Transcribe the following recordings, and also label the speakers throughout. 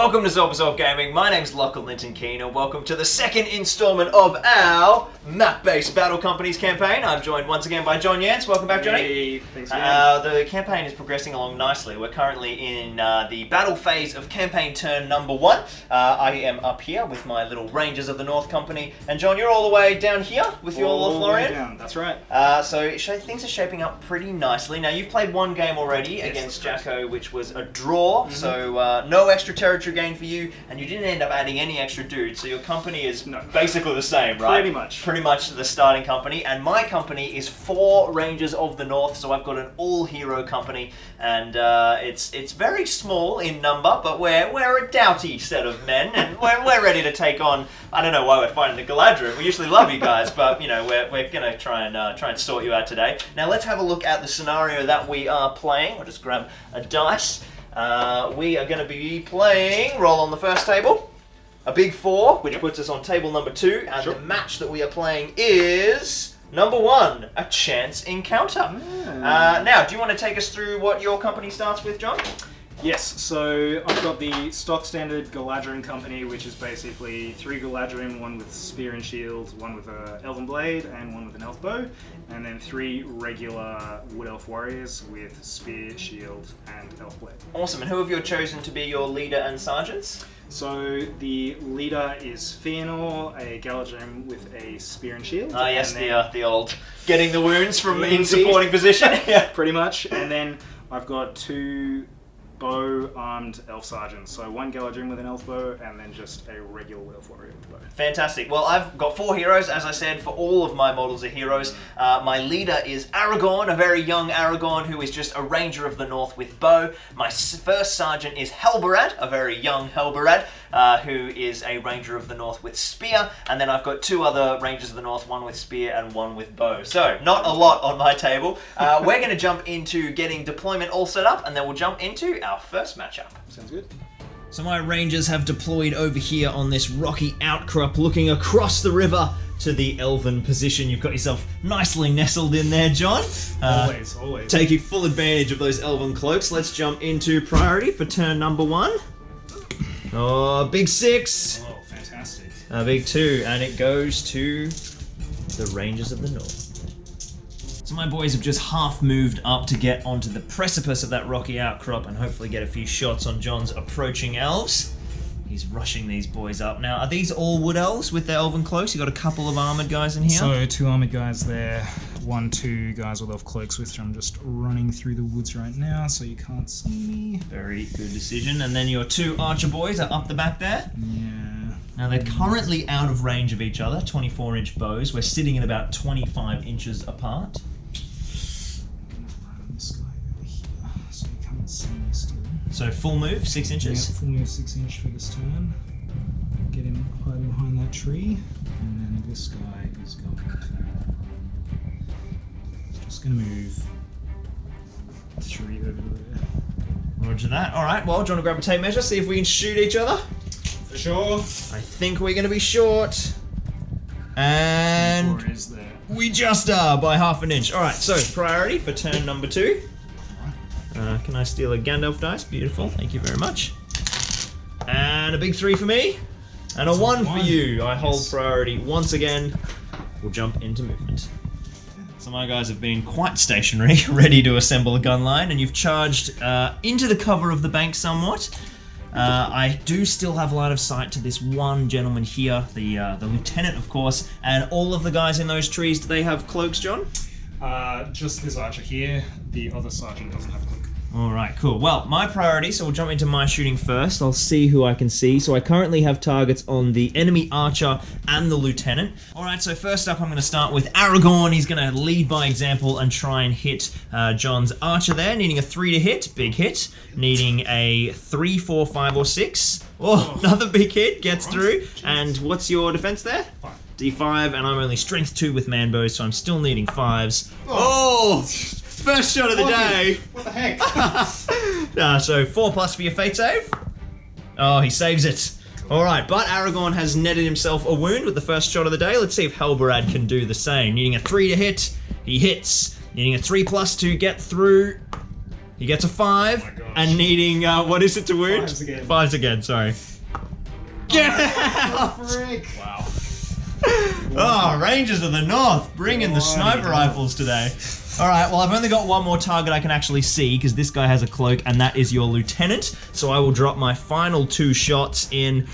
Speaker 1: Welcome to Zorpazorp Gaming. My name's Lachie Linton Keen, and welcome to the second installment of our map-based Battle Companies campaign. I'm joined once again by John Yance. Welcome back, Johnny.
Speaker 2: Hey, thanks again.
Speaker 1: The campaign is progressing along nicely. We're currently in the battle phase of campaign turn number 1. I am up here with my little Rangers of the North company, and John, you're all the way down here with your Lothlorien.
Speaker 2: Down. That's right.
Speaker 1: So things are shaping up pretty nicely. Now, you've played one game already against Jacko, which was a draw, so no extra territory gain for you, and you didn't end up adding any extra dudes, so your company is basically the same, right?
Speaker 2: Pretty
Speaker 1: much the starting company, and my company is 4 Rangers of the North, so I've got an all-hero company, and it's very small in number, but we're a doughty set of men, and we're ready to take on. I don't know why we're fighting the Galadriel. We usually love you guys, but you know we're gonna try and sort you out today. Now let's have a look at the scenario that we are playing. I'll just grab a dice. We are going to be playing, roll on the first table, a big 4, which puts us on table number 2, and the match that we are playing is number 1, a chance encounter. Now, do you want to take us through what your company starts with, John?
Speaker 2: Yes, so I've got the stock standard Galadriel company, which is basically 3 Galadriel, 1 with spear and shield, 1 with an elven blade, and 1 with an elf bow, and then 3 regular wood elf warriors with spear, shield, and elf blade.
Speaker 1: Awesome, and who have you chosen to be your leader and sergeants?
Speaker 2: So the leader is Fëanor, a Galadriel with a spear and shield.
Speaker 1: Ah, yes, the old getting the wounds from in supporting position. Yeah,
Speaker 2: pretty much. And then I've got 2 bow-armed elf sergeants. So 1 Galadriel with an elf bow, and then just a regular elf warrior with a bow.
Speaker 1: Fantastic. Well, I've got 4 heroes, as I said, for all of my models are heroes. My leader is Aragorn, a very young Aragorn, who is just a Ranger of the North with bow. My first sergeant is Helberad, a very young Helberad, who is a Ranger of the North with spear. And then I've got 2 other Rangers of the North, 1 with spear and 1 with bow. So, not a lot on my table. We're going to jump into getting deployment all set up, and then we'll jump into our first matchup.
Speaker 2: Sounds good.
Speaker 1: So my Rangers have deployed over here on this rocky outcrop looking across the river to the elven position. You've got yourself nicely nestled in there, John.
Speaker 2: Always.
Speaker 1: Taking full advantage of those elven cloaks. Let's jump into priority for turn number 1. Oh, big 6.
Speaker 2: Oh, fantastic.
Speaker 1: A big 2, and it goes to the Rangers of the North. So my boys have just half moved up to get onto the precipice of that rocky outcrop and hopefully get a few shots on John's approaching elves. He's rushing these boys up. Now, are these all wood elves with their elven cloaks? You got a couple of armoured guys in here?
Speaker 2: So 2 armoured guys there, 2 guys with elf cloaks, which I'm just running through the woods right now so you can't see me.
Speaker 1: Very good decision. And then your 2 archer boys are up the back there?
Speaker 2: Yeah.
Speaker 1: Now they're currently out of range of each other, 24-inch bows. We're sitting at about 25 inches apart.
Speaker 2: This guy over here, so you can't see me still.
Speaker 1: So full move, 6 inches?
Speaker 2: Yeah, full move 6 inch for this turn. Get him hiding behind that tree, and then this guy is going to... Just going to move 3 over there.
Speaker 1: Roger that. Alright, well, do you want to grab a tape measure, see if we can shoot each other?
Speaker 2: For sure.
Speaker 1: I think we're going to be short. And...
Speaker 2: 4 is there.
Speaker 1: We just are by half an inch. Alright, so priority for turn number 2. Can I steal a Gandalf dice? Beautiful, thank you very much. And a big 3 for me. And a 1 for you. I hold priority once again. We'll jump into movement. So my guys have been quite stationary, ready to assemble a gun line, and you've charged into the cover of the bank somewhat. I do still have line of sight to this one gentleman here, the lieutenant, of course, and all of the guys in those trees. Do they have cloaks, John?
Speaker 2: Just this archer here. The other sergeant doesn't have a cloak.
Speaker 1: Alright, cool. Well, my priority, so we'll jump into my shooting first. I'll see who I can see. So I currently have targets on the enemy archer and the lieutenant. Alright, so first up I'm going to start with Aragorn. He's going to lead by example and try and hit John's archer there. Needing a 3 to hit, big hit. Needing a 3, 4, 5 or 6. Oh, another big hit, gets through. Jeez. And what's your defense there?
Speaker 2: 5.
Speaker 1: D5, and I'm only strength 2 with man bows, so I'm still needing 5s. Oh! First shot of the day.
Speaker 2: What the heck?
Speaker 1: So 4+ for your fate save. Oh, he saves it. Alright, but Aragorn has netted himself a wound with the first shot of the day. Let's see if Helberad can do the same. Needing a 3 to hit, he hits. Needing a 3+ to get through. He gets a 5,
Speaker 2: Oh my gosh.
Speaker 1: and needing, what is it to wound?
Speaker 2: 5s again.
Speaker 1: 5s again, sorry. Get out!
Speaker 2: Frick! Wow.
Speaker 1: Oh, Rangers of the North, bringing the sniper rifles today. Alright, well I've only got one more target I can actually see, because this guy has a cloak, and that is your lieutenant. So I will drop my final 2 shots in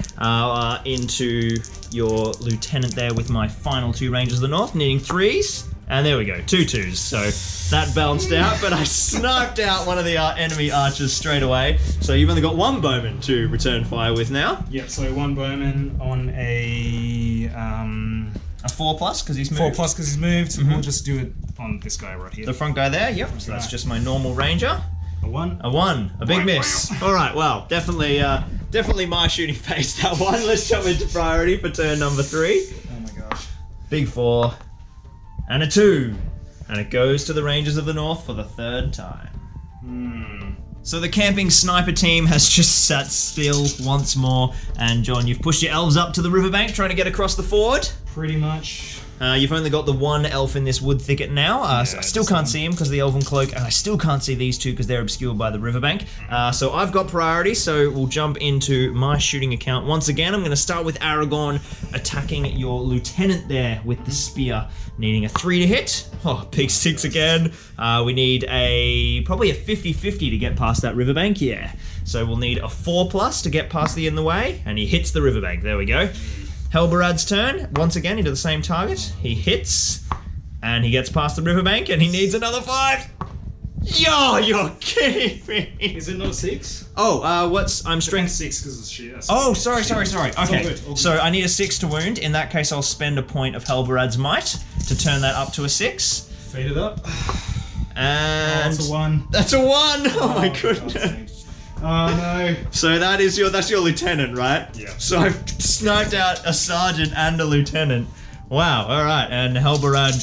Speaker 1: into your lieutenant there with my final 2 Rangers of the North, needing 3s. And there we go, 2 2s. So that balanced out, but I sniped out one of the enemy archers straight away. So you've only got 1 bowman to return fire with now.
Speaker 2: Yep, so 1 bowman on a
Speaker 1: 4+ because he's moved.
Speaker 2: 4+ because he's moved. We'll just do it on this guy right here.
Speaker 1: The front guy there, yep. So that's just my normal ranger.
Speaker 2: A 1.
Speaker 1: A 1, a big miss. All right, well, definitely my shooting pace, that one. Let's jump into priority for turn number 3.
Speaker 2: Oh my gosh.
Speaker 1: Big 4, and a 2. And it goes to the Rangers of the North for the 3rd time. So the camping sniper team has just sat still once more. And John, you've pushed your elves up to the riverbank trying to get across the ford.
Speaker 2: Pretty much.
Speaker 1: You've only got the 1 elf in this wood thicket now. So I still can't see him because of the elven cloak, and I still can't see these 2 because they're obscured by the riverbank. So I've got priority, so we'll jump into my shooting account. Once again, I'm going to start with Aragorn attacking your lieutenant there with the spear, needing a 3 to hit. Oh, big 6 again. We need probably a 50-50 to get past that riverbank, yeah. So we'll need a 4+ to get past the in the way, and he hits the riverbank. There we go. Helbarad's turn, once again into the same target. He hits, and he gets past the riverbank, and he needs another 5. Yo, you're kidding me.
Speaker 2: Is it not 6?
Speaker 1: Oh, I'm strength
Speaker 2: 6 because it's sheer.
Speaker 1: Oh, sorry. Okay,
Speaker 2: all good.
Speaker 1: so I need a 6 to wound. In that case, I'll spend a point of Helbarad's might to turn that up to a 6.
Speaker 2: Fade it up.
Speaker 1: And
Speaker 2: that's a 1.
Speaker 1: That's a 1. Oh my goodness.
Speaker 2: Oh no.
Speaker 1: So that's your lieutenant, right?
Speaker 2: Yeah.
Speaker 1: So I've sniped out a sergeant and a lieutenant. Wow, alright, and Helbarad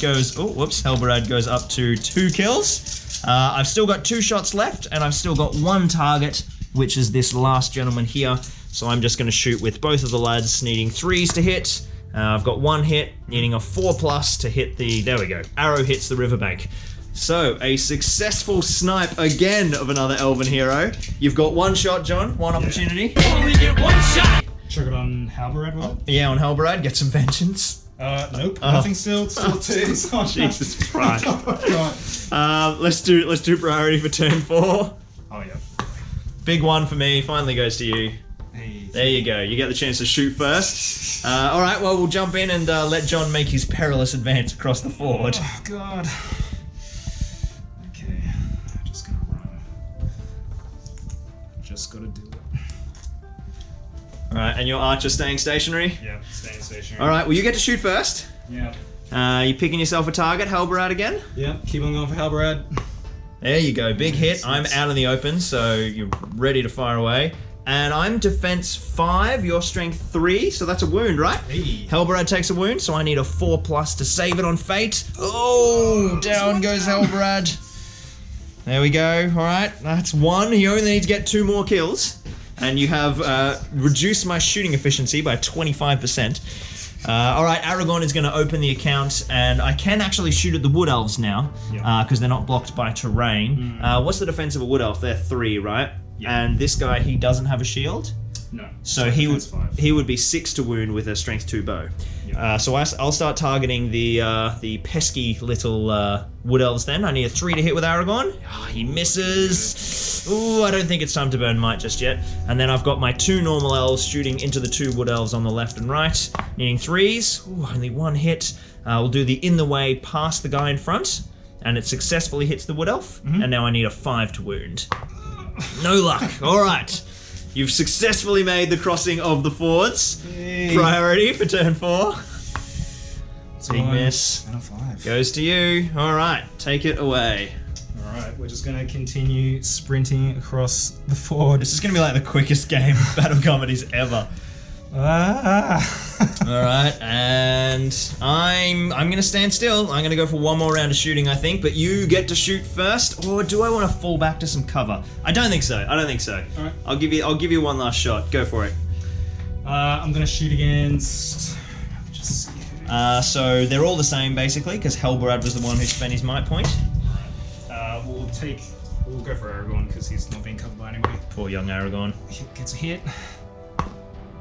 Speaker 1: goes up to 2 kills. I've still got 2 shots left, and I've still got 1 target, which is this last gentleman here. So I'm just going to shoot with both of the lads, needing 3s to hit. I've got 1 hit, needing a 4+ to hit there we go, arrow hits the riverbank. So, a successful snipe again of another elven hero. You've got 1 shot, John, 1 opportunity.
Speaker 3: Only get 1 shot!
Speaker 2: Chuck it on Halbarad, what?
Speaker 1: Yeah, on Helbarad, get some vengeance.
Speaker 2: Nope, nothing still 2s. Oh,
Speaker 1: Jesus Christ.
Speaker 2: Oh, God.
Speaker 1: Let's do priority for turn 4.
Speaker 2: Oh, yeah.
Speaker 1: Big 1 for me, finally goes to you.
Speaker 2: Hey.
Speaker 1: There you go, you get the chance to shoot first. Alright, well, we'll jump in and let John make his perilous advance across the ford.
Speaker 2: Oh, God. Okay, just gonna run. Just gotta do it.
Speaker 1: Alright, and your archer staying stationary?
Speaker 2: Yeah, staying stationary.
Speaker 1: Alright, well, you get to shoot first.
Speaker 2: Yeah.
Speaker 1: You picking yourself a target, Helbarad again?
Speaker 2: Yeah, keep on going for Halbarad.
Speaker 1: There you go, big hit. I'm out in the open, so you're ready to fire away. And I'm defense 5, your strength 3, so that's a wound, right?
Speaker 2: Hey.
Speaker 1: Helbarad takes a wound, so I need a 4+ to save it on fate. Oh, down goes Helbarad. There we go, alright, that's 1. You only need to get 2 more kills. And you have reduced my shooting efficiency by 25%. Alright, Aragorn is going to open the account, and I can actually shoot at the wood elves now, because they're not blocked by terrain. What's the defense of a wood elf? They're 3, right? Yeah. And this guy, he doesn't have a shield?
Speaker 2: No.
Speaker 1: So he would be 6 to wound with a strength 2 bow. Yeah. So I'll start targeting the pesky little wood elves then. I need a 3 to hit with Aragorn. Oh, he misses. Ooh, I don't think it's time to burn might just yet. And then I've got my 2 normal elves shooting into the 2 wood elves on the left and right, needing 3s. Ooh, only 1 hit. We'll do the in the way past the guy in front, and it successfully hits the wood elf. And now I need a 5 to wound. No luck. All right. You've successfully made the crossing of the fords. Hey. Priority for turn 4. Big miss.
Speaker 2: And a 5.
Speaker 1: Goes to you. All right. Take it away.
Speaker 2: All right. We're just going to continue sprinting across the ford.
Speaker 1: This is going to be like the quickest game of Battle Comedies ever. All right, and I'm gonna stand still. I'm gonna go for 1 more round of shooting, I think. But you get to shoot first, or do I want to fall back to some cover? I don't think so. All right. I'll give you 1 last shot. Go for it.
Speaker 2: I'm gonna shoot against. Just see.
Speaker 1: So they're all the same basically, because Helbarad was the one who spent his might point.
Speaker 2: We'll We'll go for Aragorn because he's not being covered by anybody.
Speaker 1: Poor young Aragorn.
Speaker 2: He gets a hit.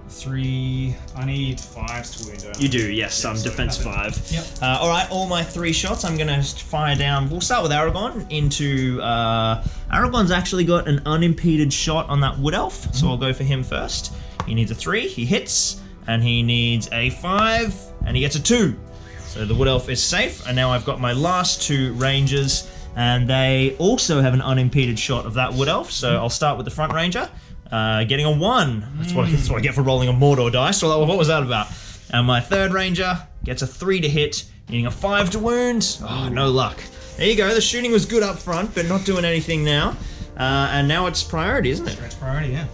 Speaker 2: 3. I need 5s to wound.
Speaker 1: You do, yes.
Speaker 2: Yeah, so
Speaker 1: defense
Speaker 2: nothing.
Speaker 1: 5.
Speaker 2: Yep.
Speaker 1: All right, all my 3 shots. I'm gonna fire down. We'll start with Aragorn into. Aragorn's actually got an unimpeded shot on that wood elf, so I'll go for him first. He needs a 3. He hits, and he needs a 5, and he gets a 2. So the wood elf is safe, and now I've got my last 2 rangers, and they also have an unimpeded shot of that wood elf. So I'll start with the front ranger. Getting a 1. That's what I get for rolling a Mordor dice. So what was that about? And my third ranger gets a 3 to hit, needing a 5 to wound. Oh, no luck. There you go. The shooting was good up front, but not doing anything now. And now it's priority, isn't it?
Speaker 2: It's priority, yeah.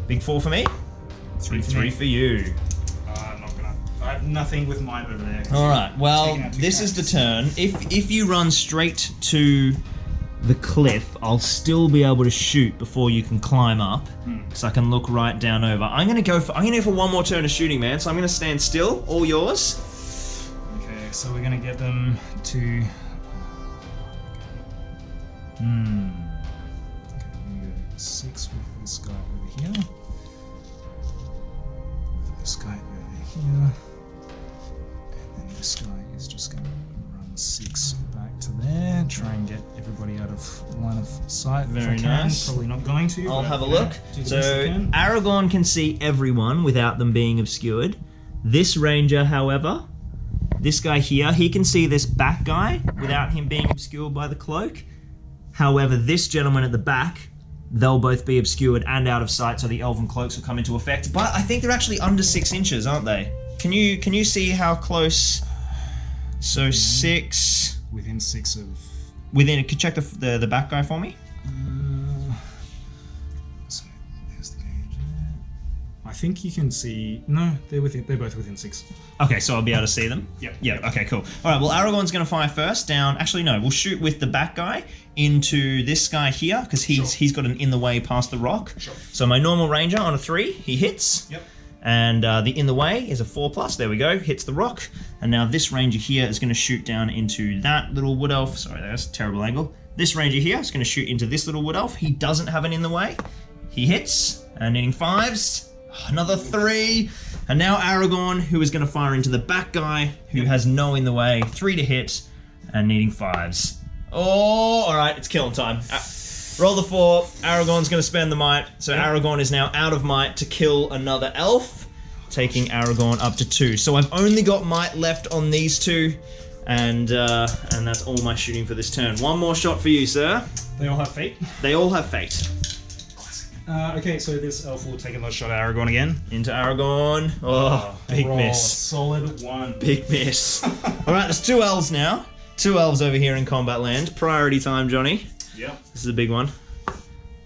Speaker 1: Big 4 for me. 3 for you.
Speaker 2: I'm not gonna. I have nothing with mine over there.
Speaker 1: All right. Well, this is the turn. If you run straight to the cliff, I'll still be able to shoot before you can climb up, so I can look right down over. I'm gonna go for one more turn of shooting, man. So I'm gonna stand still. All yours.
Speaker 2: Okay, so we're gonna get them to. Okay, I'm gonna go 6 with this guy over here. This guy over here, and then this guy is just gonna run 6 back to there, try and get everybody out of line of sight.
Speaker 1: Very
Speaker 2: if I can.
Speaker 1: nice.
Speaker 2: Probably not going to.
Speaker 1: I'll
Speaker 2: but,
Speaker 1: have a
Speaker 2: you know,
Speaker 1: look.
Speaker 2: do the
Speaker 1: So
Speaker 2: best I can.
Speaker 1: Aragorn can see everyone without them being obscured. This ranger, however, this guy here, he can see this back guy without him being obscured by the cloak. However, this gentleman at the back, they'll both be obscured and out of sight, so the elven cloaks will come into effect. But I think they're actually under 6 inches, aren't they? Can you see how close? So 6
Speaker 2: within 6 of.
Speaker 1: within. Could check the back guy for me?
Speaker 2: So there's the gauge. I think you can see. No, they're both within 6.
Speaker 1: Okay, so I'll be able to see them?
Speaker 2: Yep.
Speaker 1: Yeah, okay, cool. All right, well, Aragorn's going to fire first down. Actually, no, we'll shoot with the back guy into this guy here, because he's got an in the way past the rock.
Speaker 2: Sure.
Speaker 1: So my normal ranger on a 3, he hits.
Speaker 2: Yep.
Speaker 1: And the in the way is a 4+. There we go, hits the rock. And now this ranger here is going to shoot down into that little wood elf. Sorry, that's a terrible angle. This ranger here is going to shoot into this little wood elf. He doesn't have an in the way. He hits, and needing 5s. Another 3. And now Aragorn, who is going to fire into the back guy, who has no in the way. 3 to hit, and needing 5s. Oh, all right, it's killing time. Roll the 4. Aragorn's going to spend the might. So Aragorn is now out of might to kill another elf, taking Aragorn up to 2. So I've only got might left on these 2, and that's all my shooting for this turn. One more shot for you, sir.
Speaker 2: They all have fate.
Speaker 1: They all have fate.
Speaker 2: Okay, so this elf will take another shot at Aragorn again.
Speaker 1: Into Aragorn. Oh, big
Speaker 2: Roll
Speaker 1: miss.
Speaker 2: A solid 1.
Speaker 1: Big miss. All right, there's 2 elves now. 2 elves over here in combat land. Priority time, Johnny.
Speaker 2: Yep.
Speaker 1: This is a big one.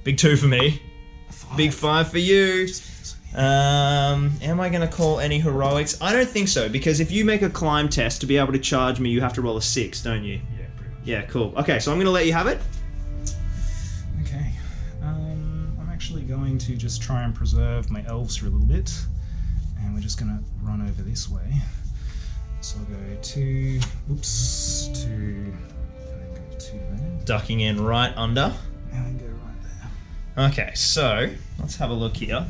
Speaker 1: Big 2 for me.
Speaker 2: 5.
Speaker 1: Big 5 for you. Am I going to call any heroics? I don't think so, because if you make a climb test to be able to charge me, you have to roll a 6, don't you?
Speaker 2: Yeah, pretty much.
Speaker 1: Yeah, cool. Okay, so I'm going to let you have it.
Speaker 2: Okay. I'm actually going to just try and preserve my elves for a little bit, and we're just going to run over this way. So I'll go 2, oops, 2, and then go 2 there,
Speaker 1: Ducking in right under.
Speaker 2: and then go right there.
Speaker 1: Okay, so let's have a look here.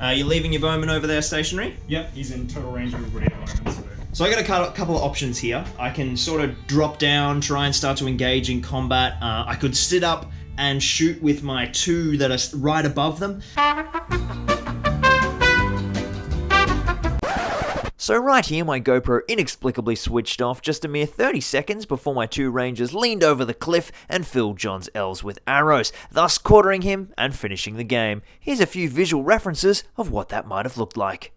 Speaker 1: You're leaving your bowman over there stationary?
Speaker 2: Yep, he's in total range of everybody at the moment,
Speaker 1: So I got a couple of options here. I can sort of drop down, try and start to engage in combat. I could sit up and shoot with my 2 that are right above them.
Speaker 3: So right here, my GoPro inexplicably switched off just a mere 30 seconds before my 2 rangers leaned over the cliff and filled John's elves with arrows, thus quartering him and finishing the game. Here's a few visual references of what that might have looked like.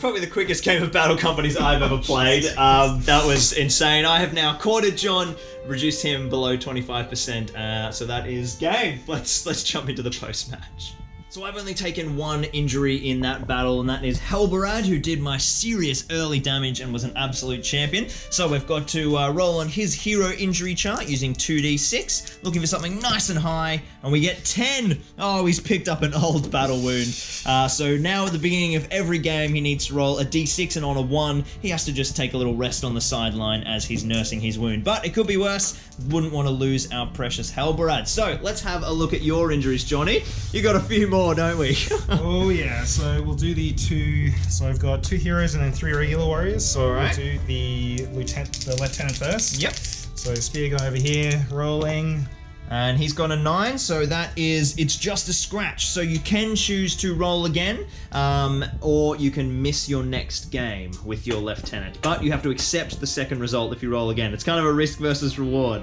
Speaker 1: Probably the quickest game of Battle Companies I've ever played. That was insane. I have now quartered John, reduced him below 25%. So that is game. Let's jump into the post-match.
Speaker 3: So I've only taken one injury in that battle, and that is Halbarad, who did my serious early damage and was an absolute champion. So we've got to roll on his hero injury chart using 2d6, looking for something nice and high, and we get 10. Oh, he's picked up an old battle wound. So now at the beginning of every game, he needs to roll a d6, and on a 1, he has to just take a little rest on the sideline as he's nursing his wound. But it could be worse. Wouldn't want to lose our precious Halbarad. So let's have a look at your injuries, Johnny. You got a few more, don't we?
Speaker 2: Oh yeah, so we'll do the 2. So I've got 2 heroes and then 3 regular warriors. So we'll do the lieutenant first.
Speaker 3: Yep.
Speaker 2: So spear guy over here, rolling.
Speaker 3: And he's got a 9, so it's just a scratch. So you can choose to roll again, or you can miss your next game with your lieutenant. But you have to accept the second result if you roll again. It's kind of a risk versus reward.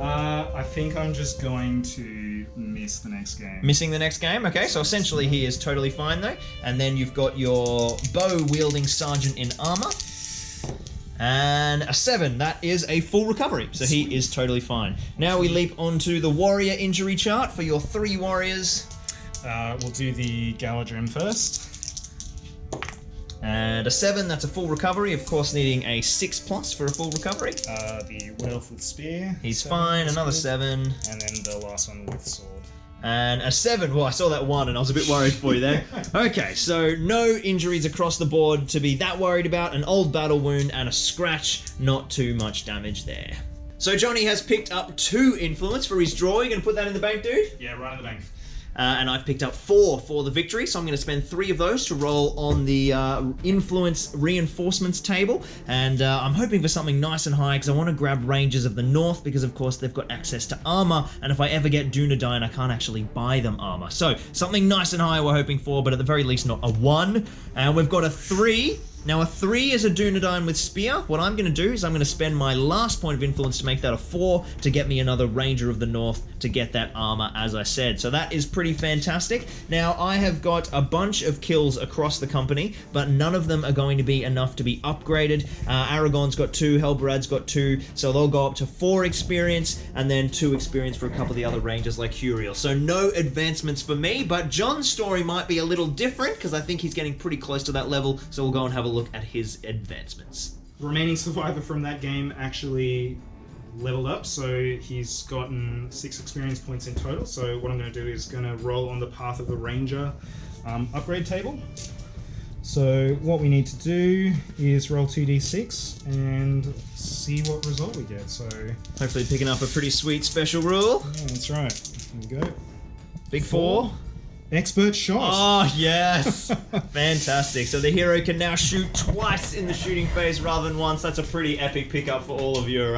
Speaker 2: I think I'm just going to miss the next game.
Speaker 3: Missing the next game? Okay, so essentially he is totally fine though. And then you've got your bow-wielding sergeant in armor. And a 7, that is a full recovery, so he is totally fine. Now we leap onto the warrior injury chart for your 3 warriors.
Speaker 2: We'll do the Galadrim first.
Speaker 3: And a 7, that's a full recovery, of course needing a 6+ for a full recovery.
Speaker 2: The Wood Elf with spear.
Speaker 3: He's
Speaker 2: 7,
Speaker 3: fine, another
Speaker 2: good.
Speaker 3: 7.
Speaker 2: And then the last one with sword.
Speaker 3: And a 7. Well, I saw that 1 and I was a bit worried for you there. Okay, so no injuries across the board to be that worried about. An old battle wound and a scratch. Not too much damage there. So Johnny has picked up 2 influence for his draw. You gonna put that in the bank, dude?
Speaker 2: Yeah, right in the bank.
Speaker 3: And I've picked up 4 for the victory, so I'm going to spend 3 of those to roll on the influence reinforcements table. And I'm hoping for something nice and high because I want to grab Rangers of the North because, of course, they've got access to armor. And if I ever get Dunedain, I can't actually buy them armor. So something nice and high we're hoping for, but at the very least not a 1. And we've got a 3. Now a 3 is a Dunedain with spear. What I'm going to do is I'm going to spend my last point of influence to make that a 4 to get me another Ranger of the North to get that armor, as I said. So that is pretty fantastic. Now I have got a bunch of kills across the company, but none of them are going to be enough to be upgraded. Aragorn's got 2, Halbarad's got 2, so they'll go up to 4 experience, and then 2 experience for a couple of the other Rangers like Huriel. So no advancements for me, but John's story might be a little different because I think he's getting pretty close to that level, so we'll go and have a look at his advancements.
Speaker 2: Remaining survivor from that game actually leveled up, so he's gotten 6 experience points in total. So what I'm going to do is going to roll on the Path of the Ranger upgrade table. So what we need to do is roll 2d6 and see what result we get. So
Speaker 3: Hopefully picking up a pretty sweet special rule.
Speaker 2: yeah, that's right. Here we go.
Speaker 3: Big 4.
Speaker 2: Expert shot.
Speaker 3: Oh, yes. Fantastic. So the hero can now shoot twice in the shooting phase rather than once. That's a pretty epic pickup for all of your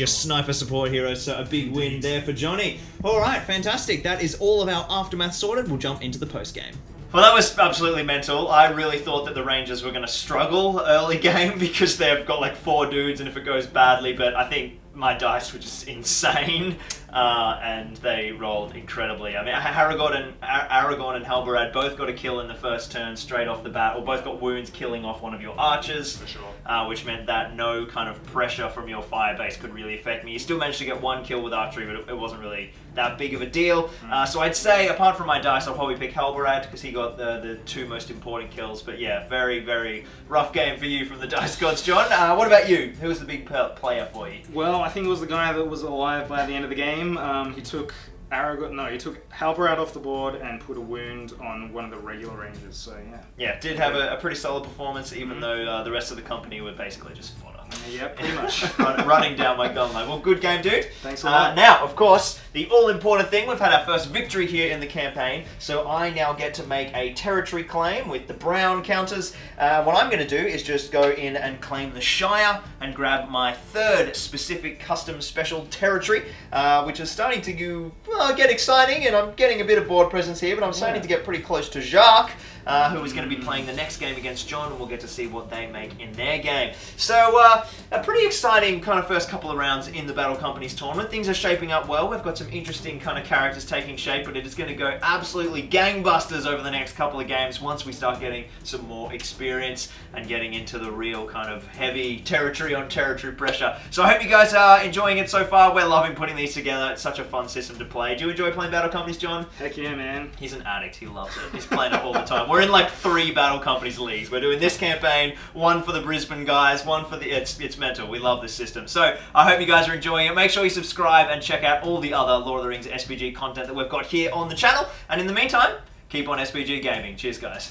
Speaker 3: sniper support heroes. So a big win there for Johnny. All right, fantastic. That is all of our aftermath sorted. We'll jump into the post-game.
Speaker 1: Well, that was absolutely mental. I really thought that the Rangers were going to struggle early game because they've got like 4 dudes and if it goes badly, but I think my dice were just insane. And they rolled incredibly. I mean, Aragorn and Halbarad both got a kill in the first turn straight off the bat, or both got wounds killing off one of your archers,
Speaker 2: For sure.
Speaker 1: which meant that no kind of pressure from your fire base could really affect me. You still managed to get 1 kill with archery, but it wasn't really that big of a deal. So I'd say, apart from my dice, I'll probably pick Halbarad because he got the 2 most important kills. But yeah, very, very rough game for you from the Dice Gods, John. What about you? Who was the big player for you?
Speaker 2: Well, I think it was the guy that was alive by the end of the game. He took Halbarad off the board and put a wound on one of the regular Rangers. So yeah.
Speaker 1: Yeah, did have a pretty solid performance, even though the rest of the company were basically just fodder.
Speaker 2: Yeah, pretty much.
Speaker 1: Running down my gun line. Well, good game, dude.
Speaker 2: Thanks a lot.
Speaker 1: Now, of course, the all-important thing, we've had our first victory here in the campaign, so I now get to make a territory claim with the brown counters. What I'm going to do is just go in and claim the Shire and grab my 3rd specific custom special territory, which is starting to get exciting, and I'm getting a bit of board presence here, but I'm starting to get pretty close to Jacques. who is going to be playing the next game against John, and we'll get to see what they make in their game. So, a pretty exciting kind of first couple of rounds in the Battle Companies tournament. Things are shaping up well. We've got some interesting kind of characters taking shape, but it is going to go absolutely gangbusters over the next couple of games once we start getting some more experience and getting into the real kind of heavy territory on territory pressure. So I hope you guys are enjoying it so far. We're loving putting these together. It's such a fun system to play. Do you enjoy playing Battle Companies, John?
Speaker 2: Heck yeah, man.
Speaker 1: He's an addict. He loves it. He's playing it all the time. We're in like 3 Battle Companies leagues. We're doing this campaign, one for the Brisbane guys, one for the... It's mental. We love this system. So I hope you guys are enjoying it. Make sure you subscribe and check out all the other Lord of the Rings SBG content that we've got here on the channel. And in the meantime, keep on SBG gaming. Cheers, guys.